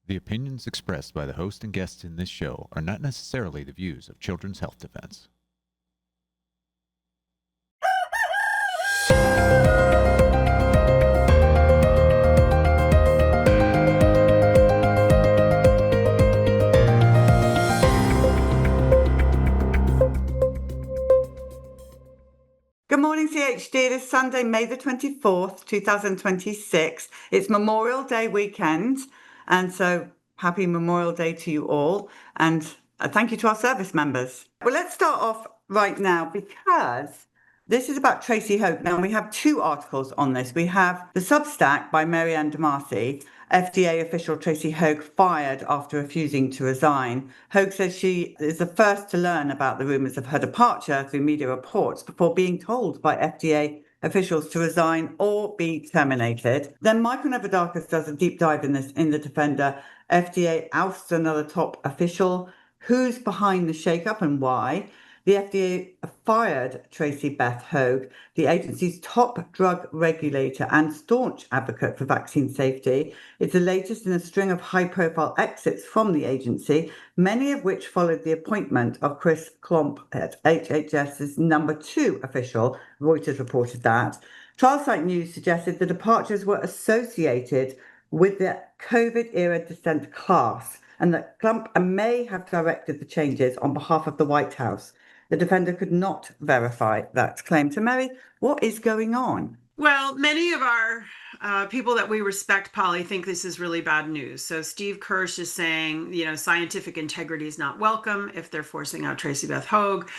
The opinions expressed by the host and guests in this show are not necessarily the views of Children's Health Defense. Good morning, CHD. It is Sunday, May the 24th, 2026. It's Memorial Day weekend, and so happy Memorial Day to you all, and thank you to our service members. Well, let's start off right now because this is about Tracy Hogue. Now, we have two articles on this. We have the Substack by Marianne DeMasi, FDA official Tracy Hogue fired after refusing to resign. Hogue says she is the first to learn about the rumours of her departure through media reports before being told by FDA officials to resign or be terminated. Then Michael Nevadakis does a deep dive in this in The Defender. FDA ousts another top official. Who's behind the shakeup and why? The FDA fired Tracy Beth Hogue, the agency's top drug regulator and staunch advocate for vaccine safety. It's the latest in a string of high-profile exits from the agency, many of which followed the appointment of Chris Klomp at HHS's number 2 official. Reuters reported that. Trial Site News suggested the departures were associated with the COVID-era dissent class, and that Klump may have directed the changes on behalf of the White House. The defender could not verify that claim. So, Mary, what is going on? Well, many of our people that we respect, Polly, think this is really bad news. So Steve Kirsch is saying, scientific integrity is not welcome if they're forcing out Tracy Beth Hogue.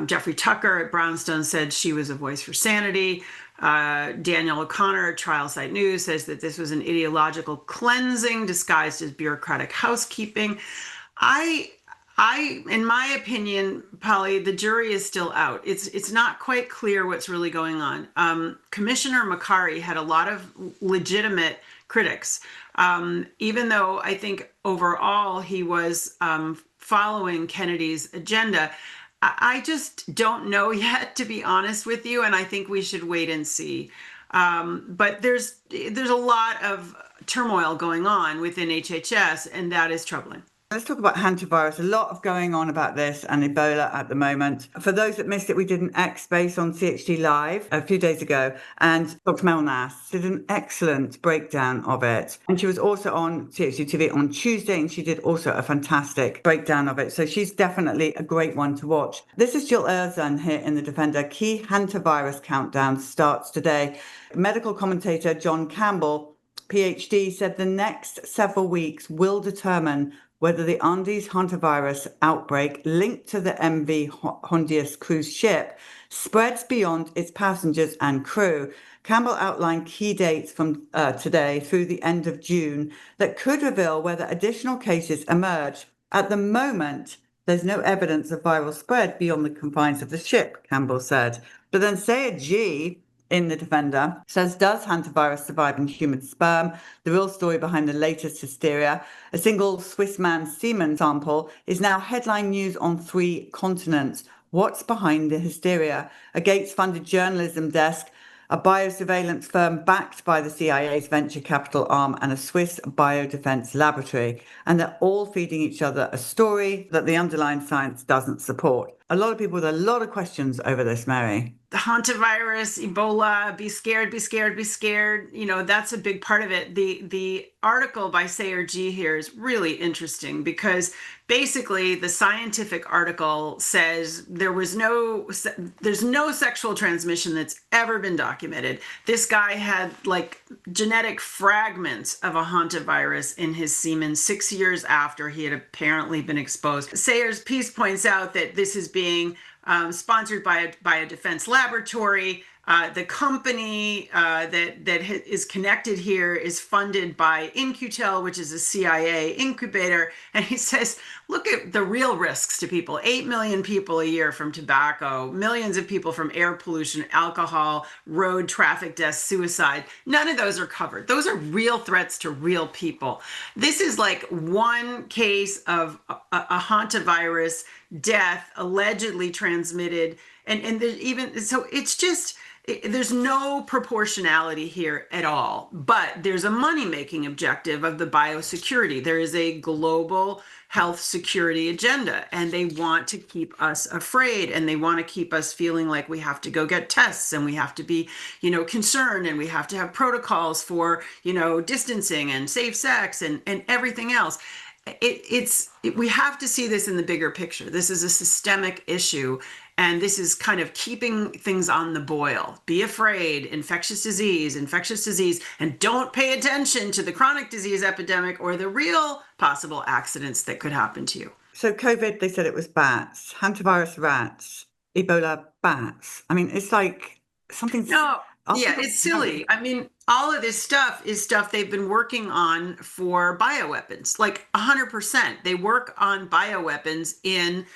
Jeffrey Tucker at Brownstone said she was a voice for sanity. Daniel O'Connor at Trial Site News says that this was an ideological cleansing disguised as bureaucratic housekeeping. In my opinion, Polly, the jury is still out. It's not quite clear what's really going on. Commissioner Makari had a lot of legitimate critics, even though I think overall he was following Kennedy's agenda. I just don't know yet, to be honest with you, and I think we should wait and see. But there's a lot of turmoil going on within HHS, and that is troubling. Let's talk about hantavirus. A lot of going on about this and Ebola at the moment. For those that missed it, we did an X space on CHD Live a few days ago, and Dr. Mel Nass did an excellent breakdown of it. And she was also on CHD TV on Tuesday, and she did also a fantastic breakdown of it. So she's definitely a great one to watch. This is Jill Erzan here in The Defender. Key hantavirus countdown starts today. Medical commentator John Campbell, PhD, said the next several weeks will determine whether the Andes hantavirus outbreak linked to the MV Honduras cruise ship spreads beyond its passengers and crew. Campbell outlined key dates from today through the end of June that could reveal whether additional cases emerge. At the moment, there's no evidence of viral spread beyond the confines of the ship, Campbell said. But then Sayed G in The Defender says, does hantavirus survive in human sperm? The real story behind the latest hysteria. A single Swiss man's semen sample is now headline news on 3 continents. What's behind the hysteria? A Gates-funded journalism desk, a biosurveillance firm backed by the CIA's venture capital arm, and a Swiss biodefense laboratory. And they're all feeding each other a story that the underlying science doesn't support. A lot of people with a lot of questions over this, Mary. The hantavirus, Ebola, be scared, be scared, be scared. That's a big part of it. The article by Sayer G here is really interesting because basically the scientific article says there's no sexual transmission that's ever been documented. This guy had genetic fragments of a hantavirus in his semen 6 years after he had apparently been exposed. Sayer's piece points out that this is being sponsored by a defense laboratory. The company that is connected here is funded by In-Q-Tel, which is a CIA incubator. And he says, look at the real risks to people. 8 million people a year from tobacco, millions of people from air pollution, alcohol, road traffic deaths, suicide. None of those are covered. Those are real threats to real people. This is like one case of a hantavirus death allegedly transmitted. And even so, it's just, there's no proportionality here at all, but there's a money-making objective of the biosecurity. There is a global health security agenda, and they want to keep us afraid, and they want to keep us feeling like we have to go get tests, and we have to be, concerned, and we have to have protocols for, distancing and safe sex and everything else. We have to see this in the bigger picture. This is a systemic issue, and this is kind of keeping things on the boil. Be afraid, infectious disease, and don't pay attention to the chronic disease epidemic or the real possible accidents that could happen to you. So COVID, they said it was bats, hantavirus rats, Ebola bats. I mean, it's like something. No, yeah, it's silly. I mean, all of this stuff is stuff they've been working on for bioweapons, like 100%. They work on bioweapons in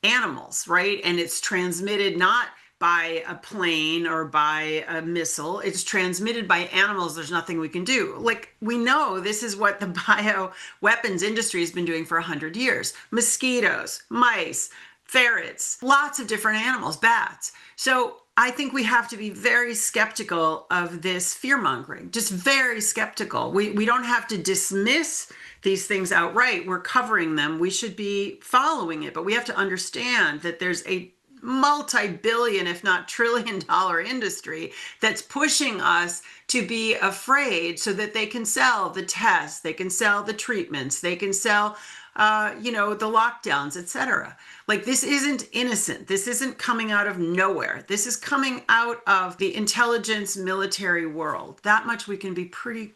animals, right? And it's transmitted not by a plane or by a missile. It's transmitted by animals. There's nothing we can do. Like, we know this is what the bioweapons industry has been doing for 100 years. Mosquitoes, mice, ferrets, lots of different animals, bats. So I think we have to be very skeptical of this fear-mongering, just very skeptical. We don't have to dismiss these things outright. We're covering them. We should be following it, but we have to understand that there's a multi-billion, if not trillion-dollar industry that's pushing us to be afraid so that they can sell the tests, they can sell the treatments, they can sell the lockdowns, etc. Like, this isn't innocent. This isn't coming out of nowhere. This is coming out of the intelligence military world. That much we can be pretty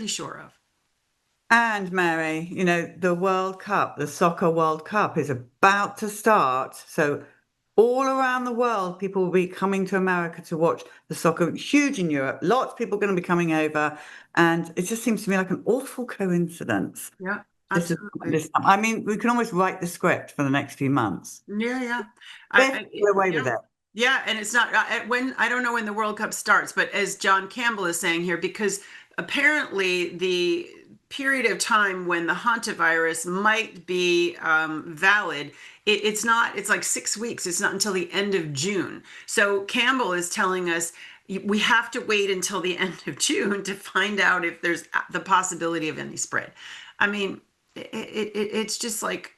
sure of. And Mary, the World Cup, the Soccer World Cup is about to start. So all around the world, people will be coming to America to watch the soccer. Huge in Europe. Lots of people are going to be coming over. And it just seems to me like an awful coincidence. Yeah. Absolutely. I mean, we can almost write the script for the next few months. Yeah. Get away with it. Yeah, and it's not I don't know when the World Cup starts, but as John Campbell is saying here, because apparently the period of time when the hantavirus might be valid, it's like 6 weeks. It's not until the end of June. So Campbell is telling us we have to wait until the end of June to find out if there's the possibility of any spread. I mean, it's just like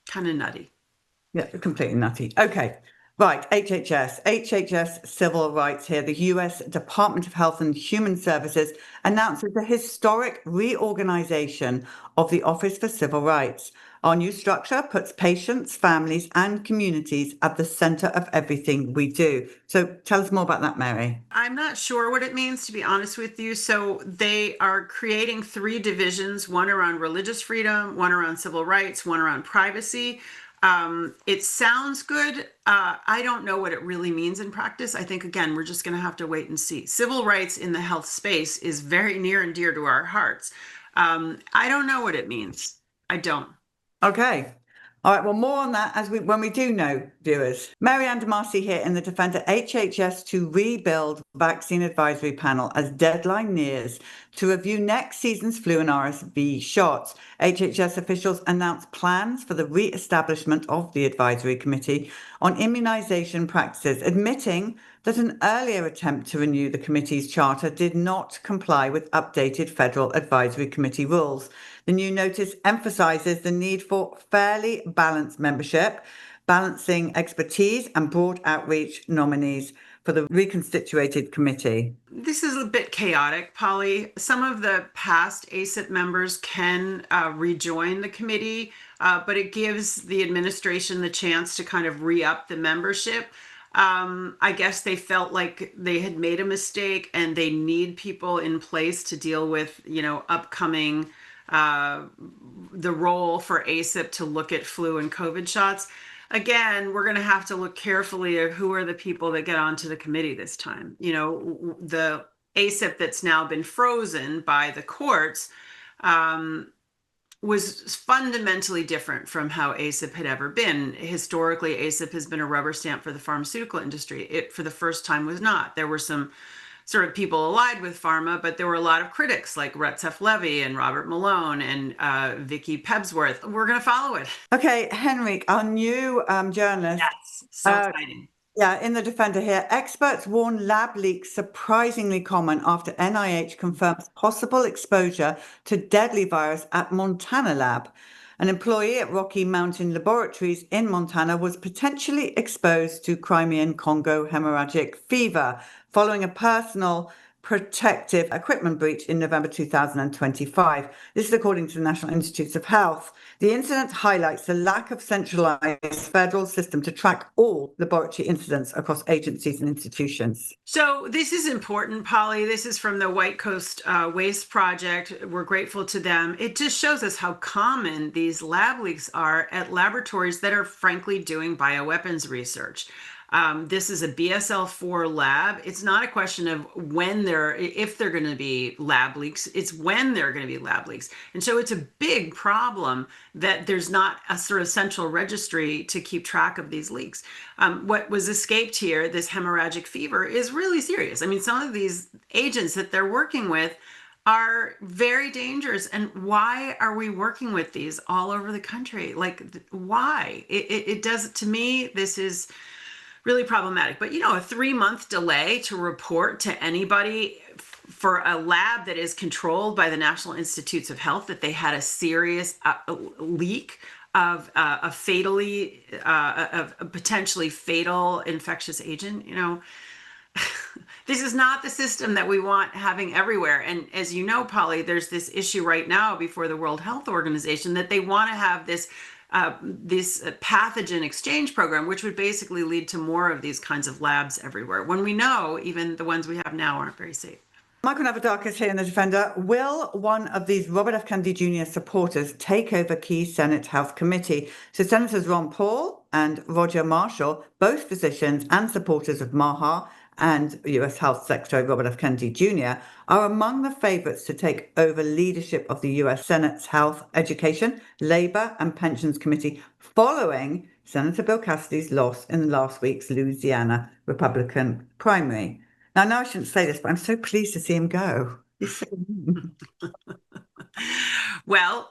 kind of nutty. Yeah, completely nutty. Okay. Right, HHS civil rights here. The US Department of Health and Human Services announces a historic reorganization of the Office for Civil Rights. Our new structure puts patients, families, and communities at the center of everything we do. So tell us more about that, Mary. I'm not sure what it means, to be honest with you. So they are creating 3 divisions, one around religious freedom, one around civil rights, one around privacy. It sounds good. I don't know what it really means in practice. I think, again, we're just going to have to wait and see. Civil rights in the health space is very near and dear to our hearts. I don't know what it means. I don't. Okay. All right. Well, more on that when we do know, viewers. Mary Ann DeMasi here in the Defender. HHS to rebuild vaccine advisory panel as deadline nears to review next season's flu and RSV shots. HHS officials announced plans for the re-establishment of the advisory committee on immunization practices, admitting that an earlier attempt to renew the committee's charter did not comply with updated federal advisory committee rules. The new notice emphasizes the need for fairly balanced membership, balancing expertise and broad outreach nominees for the reconstituted committee. This is a bit chaotic, Polly. Some of the past ACIP members can rejoin the committee, but it gives the administration the chance to kind of re-up the membership. I guess they felt like they had made a mistake and they need people in place to deal with, upcoming the role for ACIP to look at flu and COVID shots. Again, we're going to have to look carefully at who are the people that get onto the committee this time. The ACIP that's now been frozen by the courts was fundamentally different from how ACIP had ever been. Historically, ACIP has been a rubber stamp for the pharmaceutical industry. It, for the first time, was not. There were some sort of people allied with pharma, but there were a lot of critics like Retzef Levy and Robert Malone and Vicky Pebsworth. We're going to follow it. Okay, Henrik, our new journalist. Yes, so exciting. Yeah, in the Defender here, experts warn lab leaks surprisingly common after NIH confirms possible exposure to deadly virus at Montana lab. An employee at Rocky Mountain Laboratories in Montana was potentially exposed to Crimean Congo hemorrhagic fever following a personal protective equipment breach in November 2025. This is according to the National Institutes of Health. The incident highlights the lack of centralized federal system to track all laboratory incidents across agencies and institutions. So this is important, Polly. This is from the White Coast Waste Project. We're grateful to them. It just shows us how common these lab leaks are at laboratories that are frankly doing bioweapons research. This is a BSL-4 lab. It's not a question of if they're going to be lab leaks, it's when they're going to be lab leaks. And so it's a big problem that there's not a sort of central registry to keep track of these leaks. What was escaped here, this hemorrhagic fever, is really serious. I mean, some of these agents that they're working with are very dangerous. And why are we working with these all over the country? Like, why? It does, to me, this is really problematic. But, a 3-month delay to report to anybody for a lab that is controlled by the National Institutes of Health that they had a serious leak of a potentially fatal infectious agent, this is not the system that we want having everywhere. And as you know, Polly, there's this issue right now before the World Health Organization that they want to have this pathogen exchange program, which would basically lead to more of these kinds of labs everywhere, when we know even the ones we have now aren't very safe. Michael Navadakis here in the Defender. Will one of these Robert F. Kennedy Jr. supporters take over key Senate Health Committee? So Senators Ron Paul and Roger Marshall, both physicians and supporters of MAHA, and US Health Secretary Robert F. Kennedy Jr. are among the favourites to take over leadership of the US Senate's Health, Education, Labour and Pensions Committee following Senator Bill Cassidy's loss in last week's Louisiana Republican primary. Now, I know I shouldn't say this, but I'm so pleased to see him go. Well,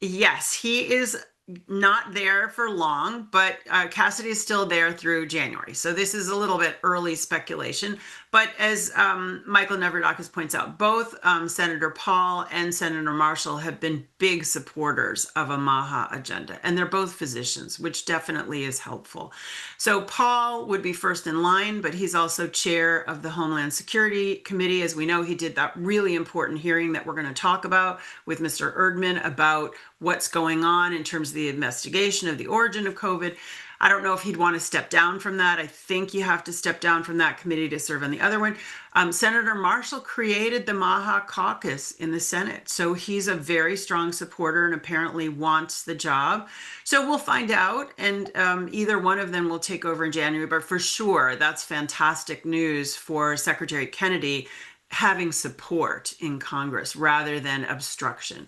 yes, he is not there for long, but Cassidy is still there through January. So this is a little bit early speculation. But as Michael Navradakis points out, both Senator Paul and Senator Marshall have been big supporters of a MAHA agenda, and they're both physicians, which definitely is helpful. So Paul would be first in line, but he's also chair of the Homeland Security Committee. As we know, he did that really important hearing that we're going to talk about with Mr. Erdman about what's going on in terms of the investigation of the origin of COVID. I don't know if he'd want to step down from that. I think you have to step down from that committee to serve on the other one. Senator Marshall created the MAHA caucus in the Senate. So he's a very strong supporter and apparently wants the job. So we'll find out. And either one of them will take over in January. But for sure, that's fantastic news for Secretary Kennedy having support in Congress rather than obstruction.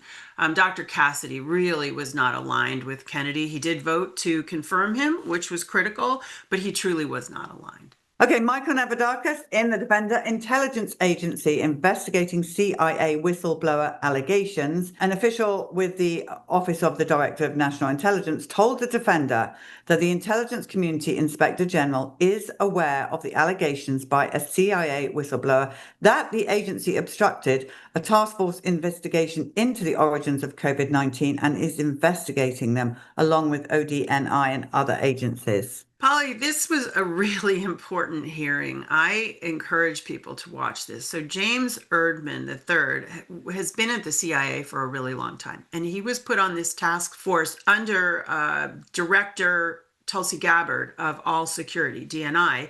Dr. Cassidy really was not aligned with Kennedy. He did vote to confirm him, which was critical, but he truly was not aligned. Okay, Michael Navadakis in the Defender. Intelligence agency investigating CIA whistleblower allegations. An official with the Office of the Director of National Intelligence told the Defender that the Intelligence Community Inspector General is aware of the allegations by a CIA whistleblower that the agency obstructed a task force investigation into the origins of COVID-19 and is investigating them along with ODNI and other agencies. Polly, this was a really important hearing. I encourage people to watch this. So James Erdman III has been at the CIA for a really long time, and he was put on this task force under Director Tulsi Gabbard of All Security, DNI.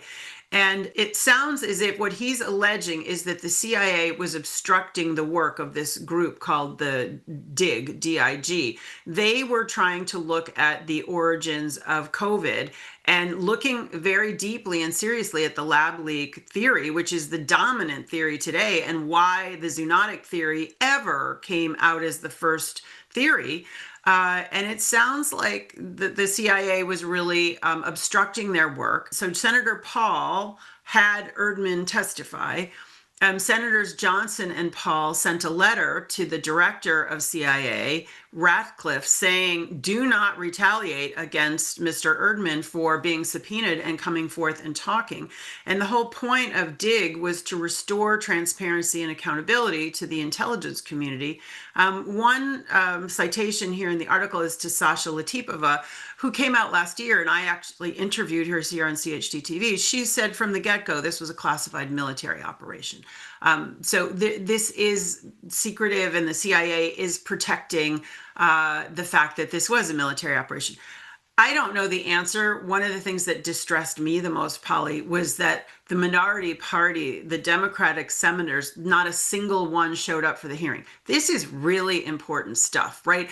And it sounds as if what he's alleging is that the CIA was obstructing the work of this group called the DIG, D-I-G. They were trying to look at the origins of COVID and looking very deeply and seriously at the lab leak theory, which is the dominant theory today, and why the zoonotic theory ever came out as the first theory. And it sounds like the CIA was really obstructing their work. So Senator Paul had Erdman testify. Senators Johnson and Paul sent a letter to the director of CIA, Ratcliffe, saying, do not retaliate against Mr. Erdman for being subpoenaed and coming forth and talking. And the whole point of DIG was to restore transparency and accountability to the intelligence community. One citation here in the article is to Sasha Latipova, who came out last year, and I actually interviewed her here on CHD TV. She said from the get-go, this was a classified military operation. So this is secretive, and the CIA is protecting the fact that this was a military operation. I don't know the answer. One of the things that distressed me the most, Polly, was that the minority party, the Democratic senators, not a single one showed up for the hearing. This is really important stuff, right?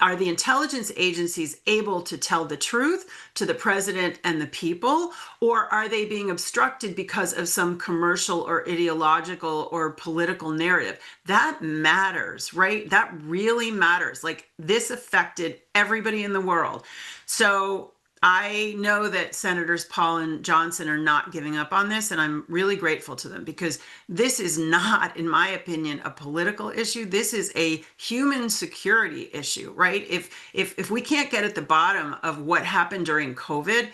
Are the intelligence agencies able to tell the truth to the president and the people, or are they being obstructed because of some commercial or ideological or political narrative? That matters, right? That really matters. Like, this affected everybody in the world. So I know that Senators Paul and Johnson are not giving up on this, and I'm really grateful to them, because this is not, in my opinion, a political issue. This is a human security issue, right? If we can't get at the bottom of what happened during COVID,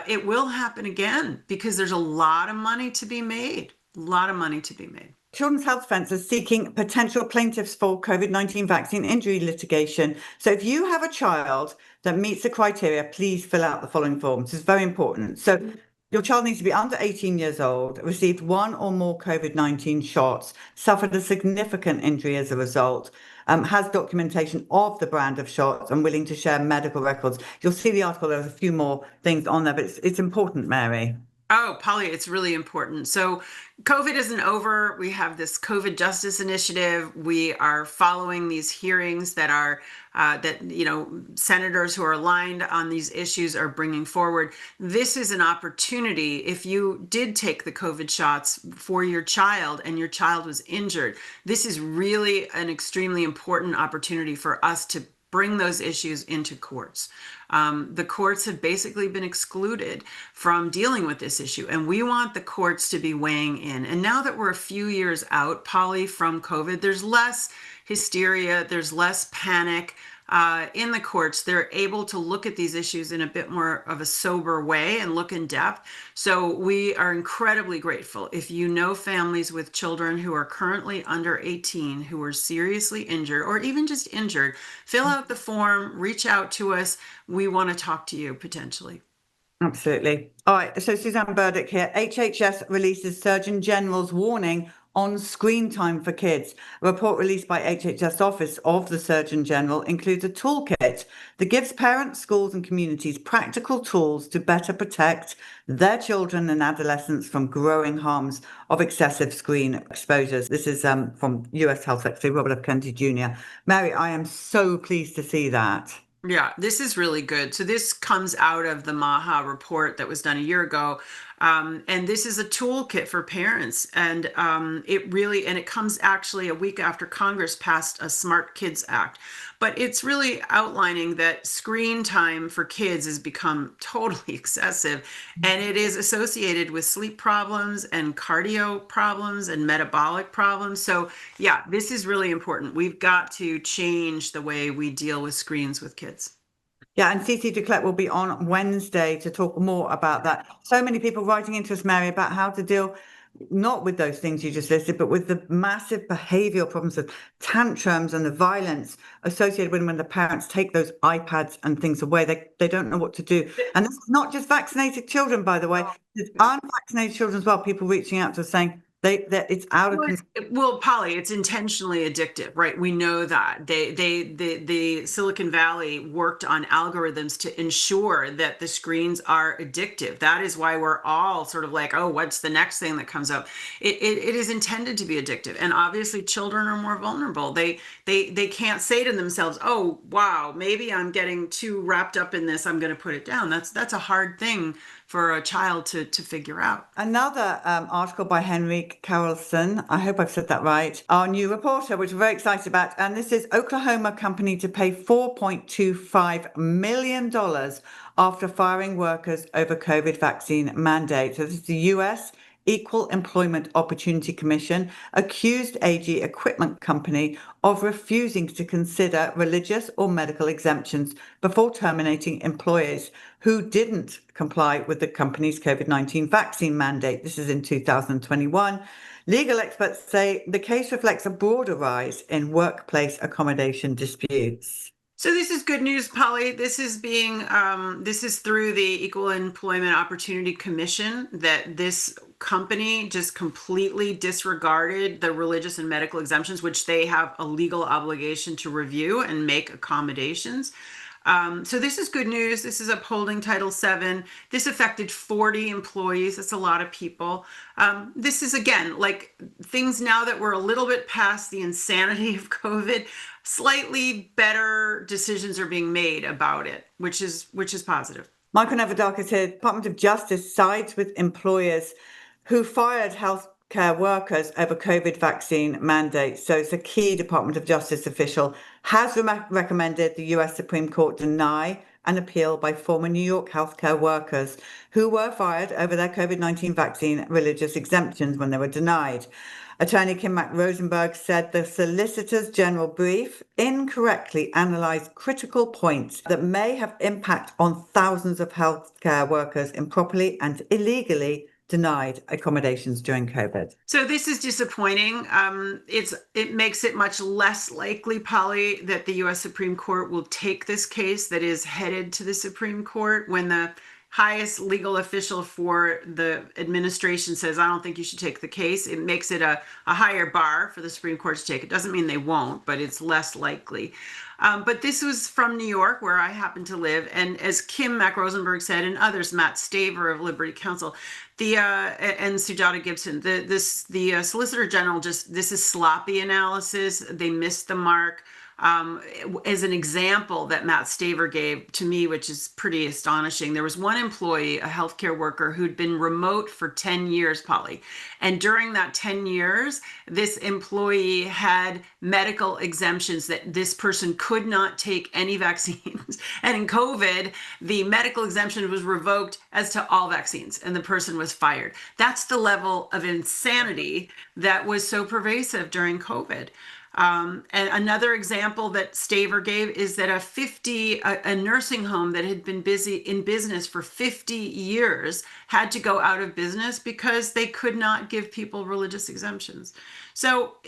it will happen again, because there's a lot of money to be made, a lot of money to be made. Children's Health Defence is seeking potential plaintiffs for COVID-19 vaccine injury litigation. So if you have a child that meets the criteria, please fill out the following forms. It's very important. So your child needs to be under 18 years old, received one or more COVID-19 shots, suffered a significant injury as a result, has documentation of the brand of shots, and willing to share medical records. You'll see the article, there's a few more things on there, but it's important, Mary. Oh, Polly, it's really important. So COVID isn't over. We have this COVID Justice Initiative. We are following these hearings that are senators who are aligned on these issues are bringing forward. This is an opportunity. If you did take the COVID shots for your child and your child was injured, this is really an extremely important opportunity for us to bring those issues into courts. The courts have basically been excluded from dealing with this issue, and we want the courts to be weighing in. And now that we're a few years out, Polly, from COVID, there's less hysteria, there's less panic. In the courts, they're able to look at these issues in a bit more of a sober way and look in depth. So we are incredibly grateful. If you know families with children who are currently under 18 who are seriously injured or even just injured, fill out the form, reach out to us. We want to talk to you potentially. Absolutely. All right. So Suzanne Burdick here. HHS releases Surgeon General's warning on screen time for kids. A report released by HHS Office of the Surgeon General includes a toolkit that gives parents, schools, and communities practical tools to better protect their children and adolescents from growing harms of excessive screen exposures. This is from US Health Secretary Robert F. Kennedy Jr. Mary, I am so pleased to see that. Yeah, this is really good. So this comes out of the MAHA report that was done a year ago. And this is a toolkit for parents. And it comes actually a week after Congress passed a Smart Kids Act. But it's really outlining that screen time for kids has become totally excessive, and it is associated with sleep problems and cardio problems and metabolic problems. So yeah, this is really important. We've got to change the way we deal with screens with kids. Yeah, and Cece Duclet will be on Wednesday to talk more about that. So many people writing into us, Mary, about how to deal not with those things you just listed, but with the massive behavioral problems of tantrums and the violence associated with when the parents take those iPads and things away. They don't know what to do. And this is not just vaccinated children, by the way. It's unvaccinated children as well. People reaching out to us saying, it's out of control. Well, Polly, it's intentionally addictive, right? We know that the Silicon Valley worked on algorithms to ensure that the screens are addictive. That is why we're all sort of like, oh, what's the next thing that comes up? It is intended to be addictive, and obviously, children are more vulnerable. They can't say to themselves, oh, wow, maybe I'm getting too wrapped up in this, I'm going to put it down. That's a hard thing for a child to figure out. Another article by Henrik Carlson, I hope I've said that right, our new reporter, which we're very excited about. And this is Oklahoma company to pay $4.25 million after firing workers over COVID vaccine mandate. So this is the US Equal Employment Opportunity Commission accused AG Equipment Company of refusing to consider religious or medical exemptions before terminating employees who didn't comply with the company's COVID-19 vaccine mandate. This is in 2021. Legal experts say the case reflects a broader rise in workplace accommodation disputes. So this is good news, Polly. This is through the Equal Employment Opportunity Commission that this company just completely disregarded the religious and medical exemptions, which they have a legal obligation to review and make accommodations. So this is good news. This is upholding Title VII. This affected 40 employees. That's a lot of people. This is, again, like things now that we're a little bit past the insanity of COVID, slightly better decisions are being made about it, which is positive. Michael Nevadakis here. Department of Justice sides with employers who fired healthcare workers over COVID vaccine mandates. So it's a key Department of Justice official has recommended the US Supreme Court deny an appeal by former New York healthcare workers who were fired over their COVID-19 vaccine religious exemptions when they were denied. Attorney Kim Rosenberg said the Solicitor General brief incorrectly analysed critical points that may have impact on thousands of healthcare workers improperly and illegally denied accommodations during COVID. So this is disappointing. It makes it much less likely, Polly, that the U.S. Supreme Court will take this case that is headed to the Supreme Court when the highest legal official for the administration says, I don't think you should take the case. It makes it a higher bar for the Supreme Court to take. It doesn't mean they won't, but it's less likely. But this was from New York, where I happen to live. And as Kim Rosenberg said, and others, Matt Staver of Liberty Counsel, and Sujata Gibson, the Solicitor General this is sloppy analysis. They missed the mark. As an example that Matt Staver gave to me, which is pretty astonishing, there was one employee, a healthcare worker, who'd been remote for 10 years, Polly. And during that 10 years, this employee had medical exemptions that this person could not take any vaccines. And in COVID, the medical exemption was revoked as to all vaccines, and the person was fired. That's the level of insanity that was so pervasive during COVID. And another example that Staver gave is that a nursing home that had been in business for 50 years had to go out of business because they could not give people religious exemptions. So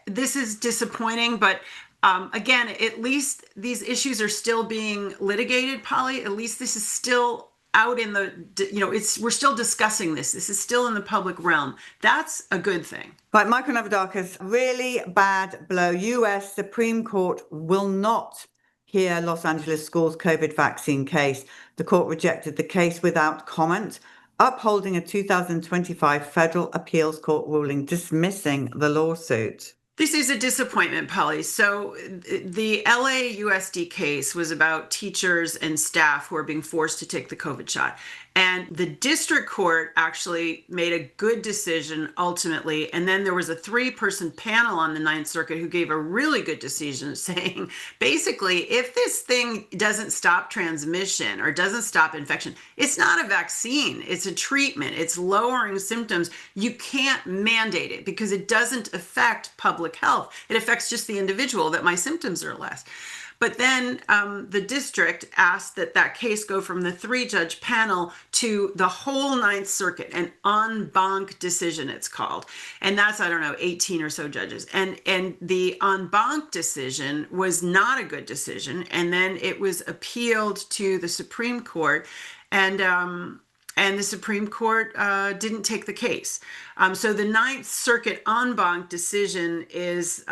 this is disappointing, but again, at least these issues are still being litigated, Polly. At least this is still out in we're still discussing this. This is still in the public realm. That's a good thing. Right, Michael Nevadakis, really bad blow. US Supreme Court will not hear Los Angeles schools' COVID vaccine case. The court rejected the case without comment, upholding a 2025 federal appeals court ruling dismissing the lawsuit. This is a disappointment, Polly. So the LAUSD case was about teachers and staff who are being forced to take the COVID shot. And the district court actually made a good decision ultimately. And then there was a 3-person panel on the Ninth Circuit who gave a really good decision saying, basically, if this thing doesn't stop transmission or doesn't stop infection, it's not a vaccine, it's a treatment, it's lowering symptoms. You can't mandate it because it doesn't affect public health. It affects just the individual, that my symptoms are less. But then the district asked that case go from the 3-judge panel to the whole Ninth Circuit, an en banc decision it's called. And that's, 18 or so judges. And the en banc decision was not a good decision. And then it was appealed to the Supreme Court, and the Supreme Court didn't take the case. So the Ninth Circuit en banc decision is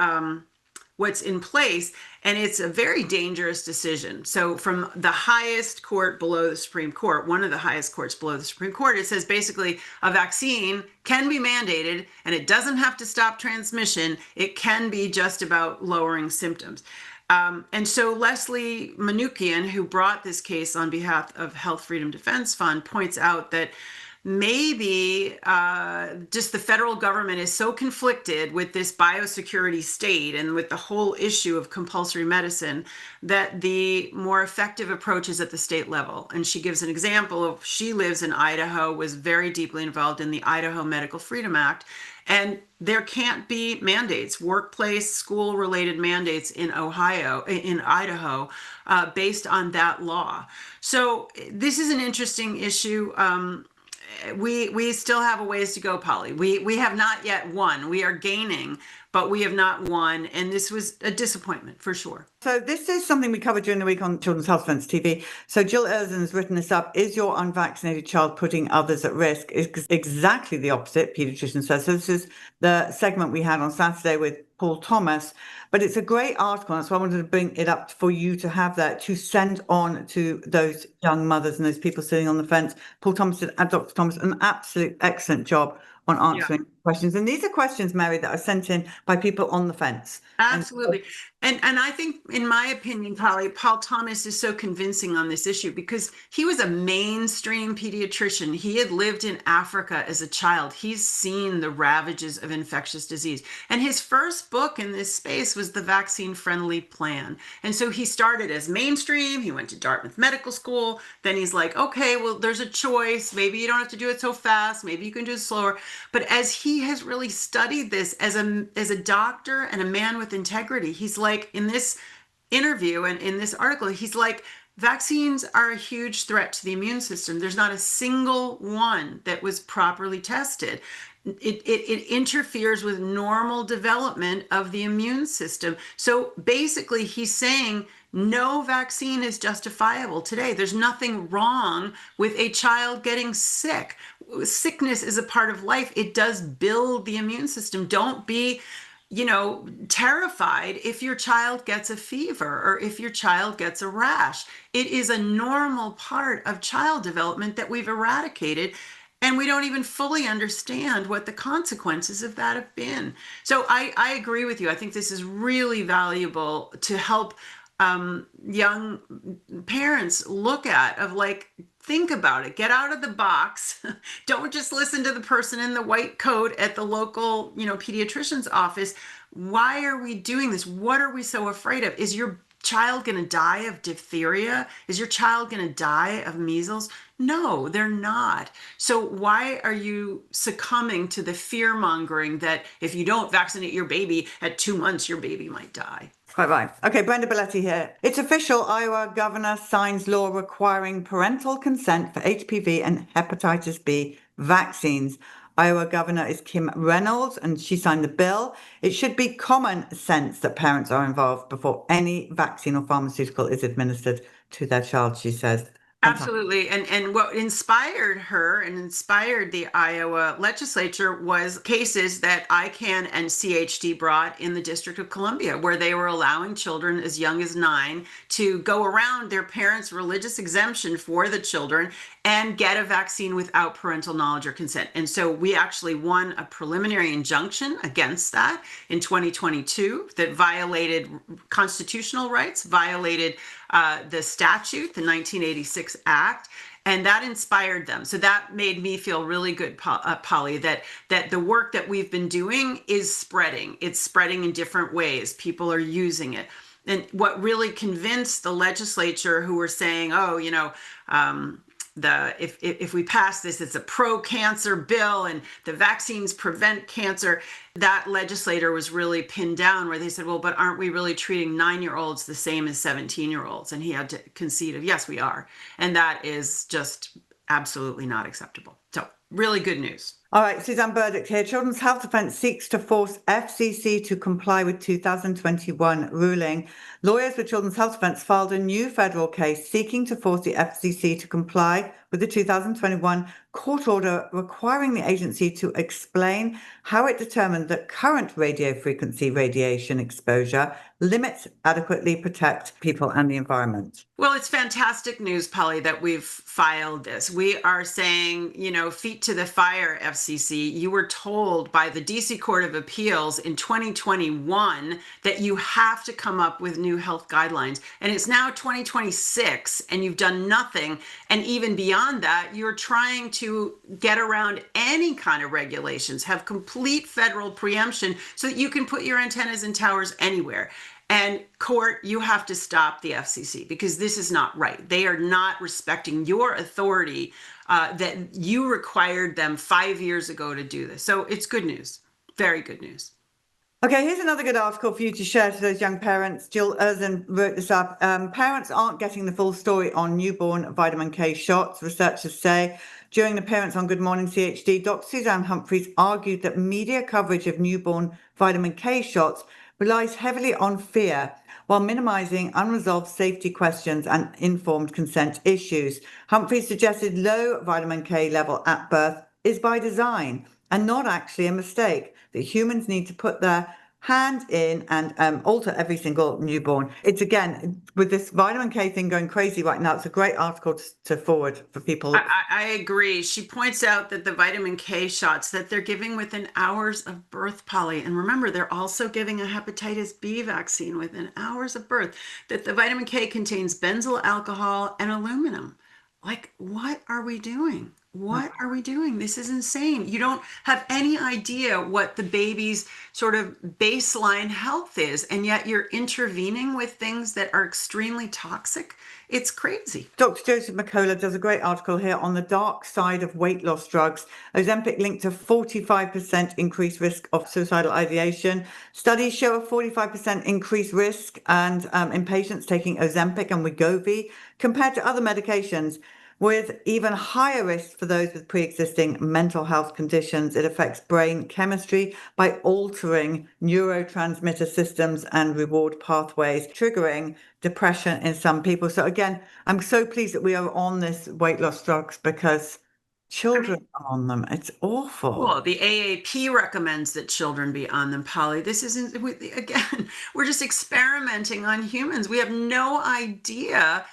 what's in place, and it's a very dangerous decision. So from the highest court below the Supreme Court, one of the highest courts below the Supreme Court, it says basically a vaccine can be mandated and it doesn't have to stop transmission. It can be just about lowering symptoms. And so Leslie Manookian, who brought this case on behalf of Health Freedom Defense Fund, points out that maybe just the federal government is so conflicted with this biosecurity state and with the whole issue of compulsory medicine that the more effective approach is at the state level. And she gives an example of, she lives in Idaho, was very deeply involved in the Idaho Medical Freedom Act. And there can't be mandates, workplace, school-related mandates in Idaho, based on that law. So this is an interesting issue. We still have a ways to go, Polly. We have not yet won. We are gaining, but we have not won. And this was a disappointment for sure. So this is something we covered during the week on Children's Health Defense TV. So Jill Erzin has written this up. Is your unvaccinated child putting others at risk? It's exactly the opposite, pediatrician says. So this is the segment we had on Saturday with Paul Thomas, but it's a great article. And so I wanted to bring it up for you to have that, to send on to those young mothers and those people sitting on the fence. Paul Thomas did, Dr. Thomas, an absolute excellent job on answering questions. And these are questions, Mary, that are sent in by people on the fence. Absolutely. And I think, in my opinion, Polly, Paul Thomas is so convincing on this issue because he was a mainstream pediatrician. He had lived in Africa as a child. He's seen the ravages of infectious disease. And his first book in this space was The Vaccine Friendly Plan. And so he started as mainstream. He went to Dartmouth Medical School. Then he's like, okay, well, there's a choice. Maybe you don't have to do it so fast. Maybe you can do it slower. But as he has really studied this as a doctor and a man with integrity, he's like, in this interview and in this article, he's like, vaccines are a huge threat to the immune system. There's not a single one that was properly tested. It interferes with normal development of the immune system. So basically, he's saying no vaccine is justifiable today. There's nothing wrong with a child getting sick. Sickness is a part of life. It does build the immune system. Don't be terrified if your child gets a fever or if your child gets a rash. It is a normal part of child development that we've eradicated, and we don't even fully understand what the consequences of that have been. So I agree with you. I think this is really valuable to help young parents look at, of like, think about it, get out of the box. Don't just listen to the person in the white coat at the local, pediatrician's office. Why are we doing this? What are we so afraid of? Is your child going to die of diphtheria? Is your child going to die of measles? No, they're not. So why are you succumbing to the fear mongering that if you don't vaccinate your baby at 2 months, your baby might die? Quite right. Okay, Brenda Belletti here. It's official. Iowa governor signs law requiring parental consent for HPV and hepatitis B vaccines. Iowa governor is Kim Reynolds, and she signed the bill. It should be common sense that parents are involved before any vaccine or pharmaceutical is administered to their child, she says. Absolutely. And what inspired her and inspired the Iowa legislature was cases that ICANN and CHD brought in the District of Columbia, where they were allowing children as young as 9 to go around their parents' religious exemption for the children and get a vaccine without parental knowledge or consent. And so we actually won a preliminary injunction against that in 2022 that violated constitutional rights, violated the statute, the 1986 Act, and that inspired them. So that made me feel really good, Polly, that the work that we've been doing is spreading. It's spreading in different ways. People are using it. And what really convinced the legislature, who were saying, if we pass this, it's a pro-cancer bill and the vaccines prevent cancer. That legislator was really pinned down, where they said, well, but aren't we really treating 9-year-olds the same as 17-year-olds? And he had to concede of, yes, we are. And that is just absolutely not acceptable. So really good news. All right, Suzanne Burdick here. Children's Health Defense seeks to force FCC to comply with 2021 ruling. Lawyers for Children's Health Defense filed a new federal case seeking to force the FCC to comply with the 2021 court order requiring the agency to explain how it determined that current radio frequency radiation exposure limits adequately protect people and the environment. Well, it's fantastic news, Polly, that we've filed this. We are saying, feet to the fire, FCC. You were told by the DC Court of Appeals in 2021 that you have to come up with new health guidelines. And it's now 2026 and you've done nothing. And even beyond that, you're trying to get around any kind of regulations, have complete federal preemption so that you can put your antennas and towers anywhere. And court, you have to stop the FCC because this is not right. They are not respecting your authority that you required them 5 years ago to do this. So it's good news. Very good news. Okay, here's another good article for you to share to those young parents. Jill Erzin wrote this up. Parents aren't getting the full story on newborn vitamin K shots, researchers say. During an appearance on Good Morning CHD, Dr. Suzanne Humphreys argued that media coverage of newborn vitamin K shots relies heavily on fear while minimizing unresolved safety questions and informed consent issues. Humphreys suggested low vitamin K level at birth is by design and not actually a mistake, that humans need to put their hand in and alter every single newborn. It's, again, with this vitamin K thing going crazy right now, it's a great article to forward for people. I agree. She points out that the vitamin K shots that they're giving within hours of birth, Polly, and remember, they're also giving a hepatitis B vaccine within hours of birth, that the vitamin K contains benzyl alcohol and aluminum. Like, what are we doing? What are we doing? This is insane. You don't have any idea what the baby's sort of baseline health is, and yet you're intervening with things that are extremely toxic. It's crazy. Dr. Joseph McCullough does a great article here on the dark side of weight loss drugs. Ozempic linked to 45% increased risk of suicidal ideation. Studies show a 45% increased risk and in patients taking Ozempic and Wegovy compared to other medications, with even higher risk for those with pre-existing mental health conditions. It affects brain chemistry by altering neurotransmitter systems and reward pathways, triggering depression in some people. So again, I'm so pleased that we are on this weight loss drugs because children are on them. It's awful. Well, the AAP recommends that children be on them, Polly. This isn't, again, we're just experimenting on humans. We have no idea.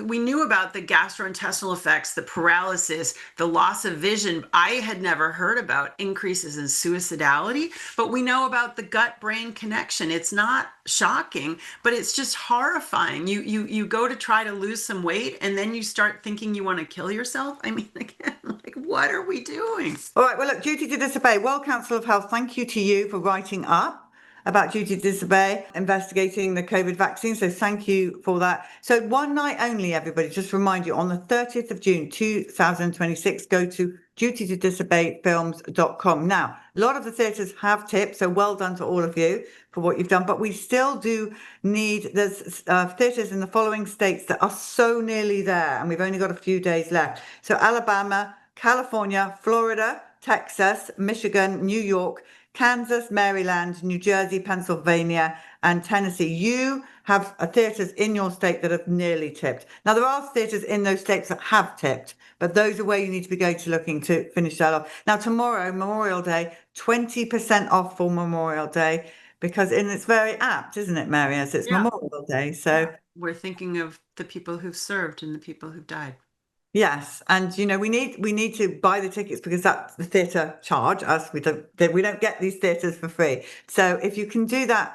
We knew about the gastrointestinal effects, the paralysis, the loss of vision. I had never heard about increases in suicidality, but we know about the gut-brain connection. It's not shocking, but it's just horrifying. You go to try to lose some weight, and then you start thinking you want to kill yourself. I mean, again, like, what are we doing? All right, well, look, Duty to Disobey. World Council of Health, thank you to you for writing up about Duty to Disobey, investigating the COVID vaccine. So thank you for that. So one night only, everybody, just remind you, on the 30th of June, 2026, go to dutytodisobeyfilms.com. Now, a lot of the theatres have tips, so well done to all of you for what you've done, but we still do need, there's theatres in the following states that are so nearly there, and we've only got a few days left. So Alabama, California, Florida, Texas, Michigan, New York, Kansas, Maryland, New Jersey, Pennsylvania, and Tennessee. You have theatres in your state that have nearly tipped. Now, there are theatres in those states that have tipped, but those are where you need to be going to looking to finish that off. Now, tomorrow, Memorial Day, 20% off for Memorial Day, because it's very apt, isn't it, Mary, as it's Memorial Day. So we're thinking of the people who've served and the people who've died. Yes, and we need to buy the tickets because that's the theatre charge us. We don't get these theatres for free. So if you can do that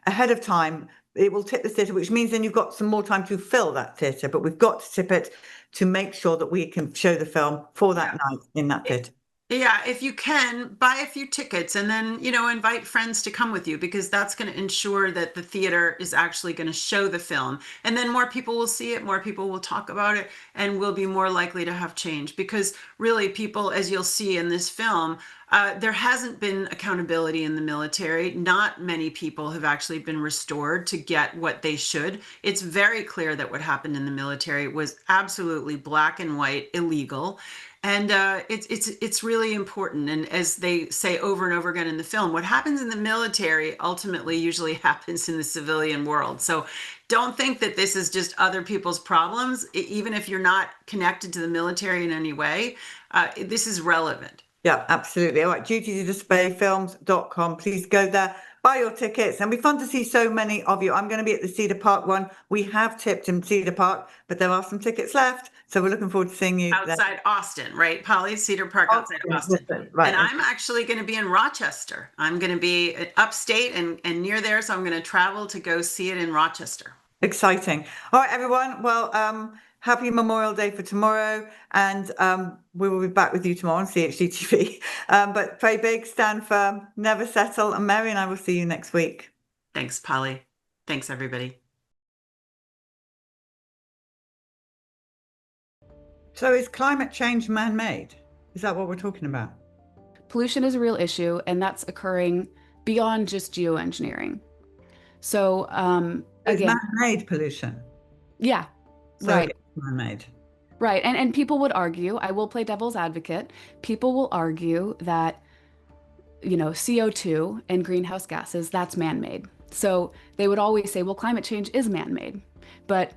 ahead of time, it will tip the theatre, which means then you've got some more time to fill that theatre. But we've got to tip it to make sure that we can show the film for that night in that theatre. Yeah, if you can, buy a few tickets and then, invite friends to come with you, because that's going to ensure that the theater is actually going to show the film. And then more people will see it, more people will talk about it, and we'll be more likely to have change. Because really, people, as you'll see in this film, there hasn't been accountability in the military. Not many people have actually been restored to get what they should. It's very clear that what happened in the military was absolutely black and white illegal. And it's really important. And as they say over and over again in the film, what happens in the military ultimately usually happens in the civilian world. So don't think that this is just other people's problems. Even if you're not connected to the military in any way, this is relevant. Yeah, absolutely. All right, dutytodisobeyfilms.com. Please go there, buy your tickets. And it'll be fun to see so many of you. I'm going to be at the Cedar Park one. We have tipped in Cedar Park, but there are some tickets left. So we're looking forward to seeing you there. Outside Austin, right, Polly? Cedar Park outside Austin. Right. And I'm actually going to be in Rochester. I'm going to be upstate and near there. So I'm going to travel to go see it in Rochester. Exciting. All right, everyone. Well, happy Memorial Day for tomorrow. And we will be back with you tomorrow on CHD TV. But pray big, stand firm, never settle. And Mary and I will see you next week. Thanks, Polly. Thanks, everybody. So is climate change man-made? Is that what we're talking about? Pollution is a real issue, and that's occurring beyond just geoengineering. So It's again, man-made pollution. yeah, So right. it's man-made. Right. And people would argue, I will play devil's advocate, people will argue that, CO2 and greenhouse gases, that's man-made. So they would always say, well, climate change is man-made, but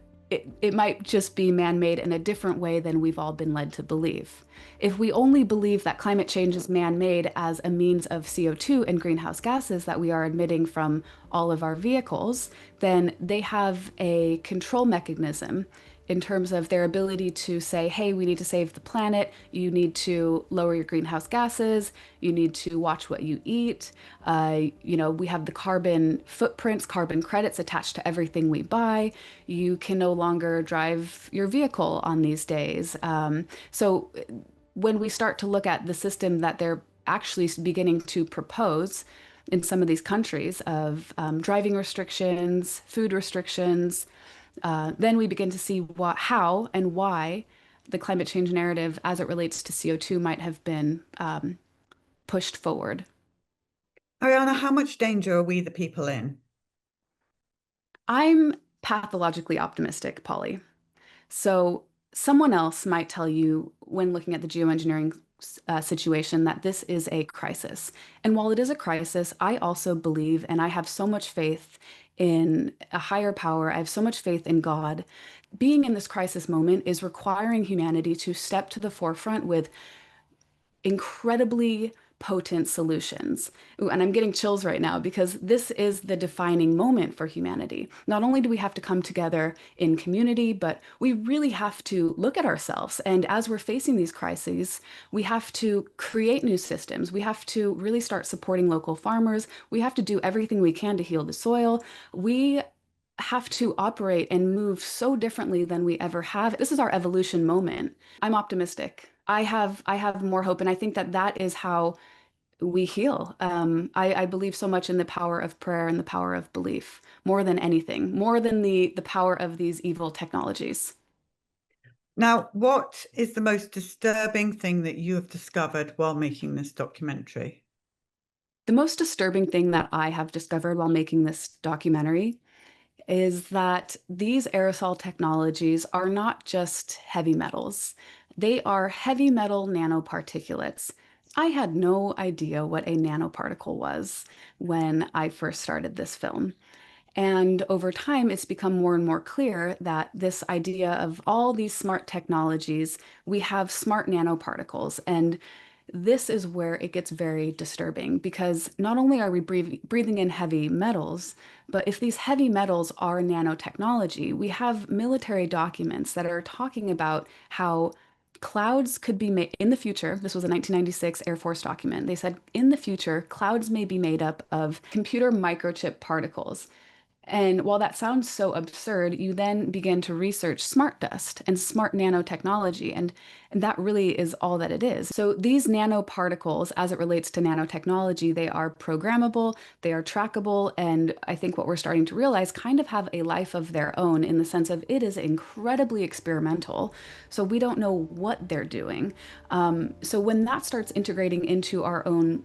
it might just be man-made in a different way than we've all been led to believe. If we only believe that climate change is man-made as a means of CO2 and greenhouse gases that we are emitting from all of our vehicles, then they have a control mechanism in terms of their ability to say, hey, we need to save the planet, you need to lower your greenhouse gases, you need to watch what you eat. We have the carbon footprints, carbon credits attached to everything we buy. You can no longer drive your vehicle on these days. So when we start to look at the system that they're actually beginning to propose in some of these countries of driving restrictions, food restrictions, then we begin to see how and why the climate change narrative as it relates to CO2 might have been pushed forward. Ariana, how much danger are we the people in? I'm pathologically optimistic, Polly. So someone else might tell you when looking at the geoengineering situation that this is a crisis. And while it is a crisis, I also believe, and I have so much faith in a higher power, I have so much faith in God. Being in this crisis moment is requiring humanity to step to the forefront with incredibly potent solutions. Ooh, and I'm getting chills right now because this is the defining moment for humanity. Not only do we have to come together in community, but we really have to look at ourselves. And as we're facing these crises, we have to create new systems. We have to really start supporting local farmers. We have to do everything we can to heal the soil. We have to operate and move so differently than we ever have. This is our evolution moment. I'm optimistic. I have more hope, and I think that is how we heal. I believe so much in the power of prayer and the power of belief, more than anything, more than the power of these evil technologies. Now, what is the most disturbing thing that you have discovered while making this documentary? The most disturbing thing that I have discovered while making this documentary is that these aerosol technologies are not just heavy metals. They are heavy metal nanoparticulates. I had no idea what a nanoparticle was when I first started this film. And over time, it's become more and more clear that this idea of all these smart technologies, we have smart nanoparticles. And this is where it gets very disturbing because not only are we breathing in heavy metals, but if these heavy metals are nanotechnology, we have military documents that are talking about how clouds could be made in the future. This was a 1996 Air Force document. They said in the future, clouds may be made up of computer microchip particles. And while that sounds so absurd, you then begin to research smart dust and smart nanotechnology, and that really is all that it is. So these nanoparticles, as it relates to nanotechnology, they are programmable, they are trackable, and I think what we're starting to realize kind of have a life of their own in the sense of it is incredibly experimental, so we don't know what they're doing. So when that starts integrating into our own